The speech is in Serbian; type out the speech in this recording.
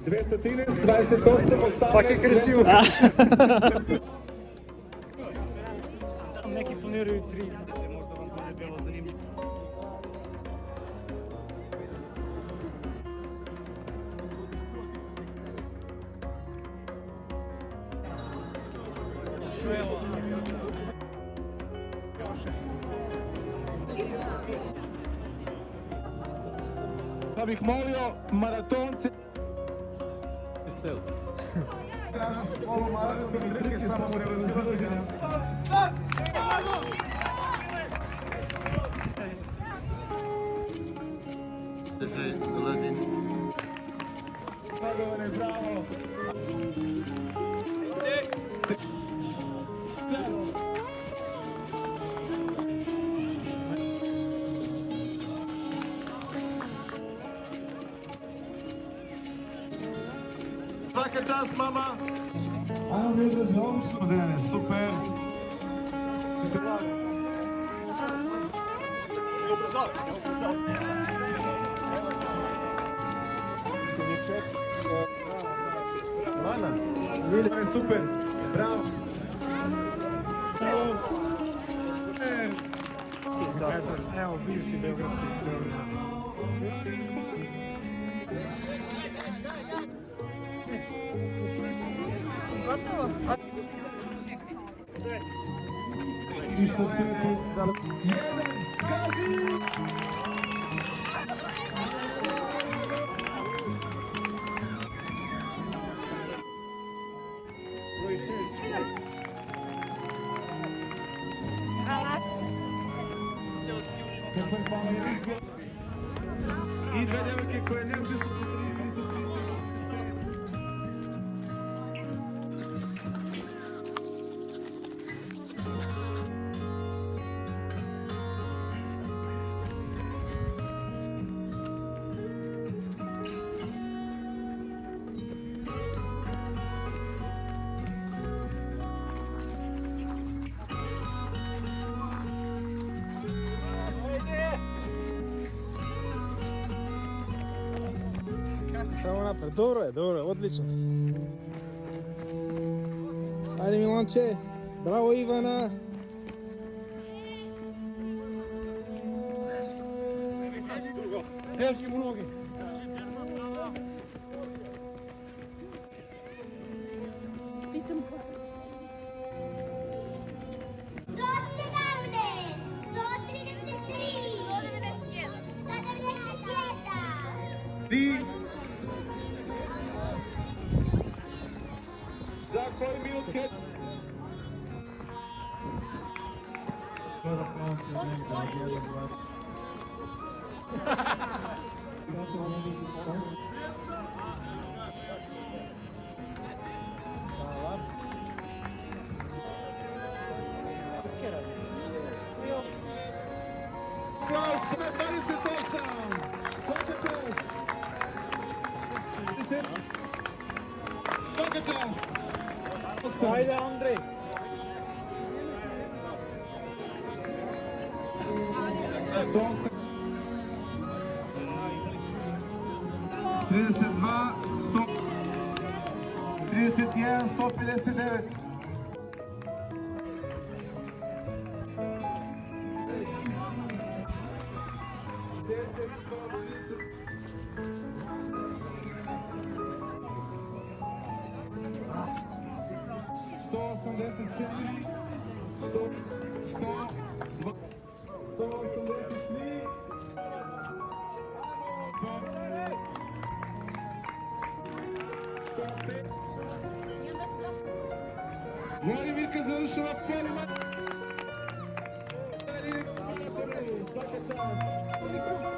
213, 28, 18... Пак е красиво. Neki planiraju 3, možda vam to ne bilo zanimljivo. Pa bih molio maratonce... Ovo maraton trke samo u revazilaženju. Dolazim. Slagovane, bravo! Svaka čast, mama! Ajmo mi održi ovom studene, super! Mana, Miljan, super, bravo! Evo, bivši beogradski Beograd. Gotovo? I dve djevojke koje ne uđe su po 3 Samo napred, dobro je, odlično si. Ajde Milanče, bravo Ivana. Teški mu noge. Pitam ko. Ti za koji minut head? Klaus, 28! Svaka čast! Svaka čast! Ajde, Andrej. Trideset 31, 159. Deset, 184, 183, Vladimir završava polima. Svaka čast.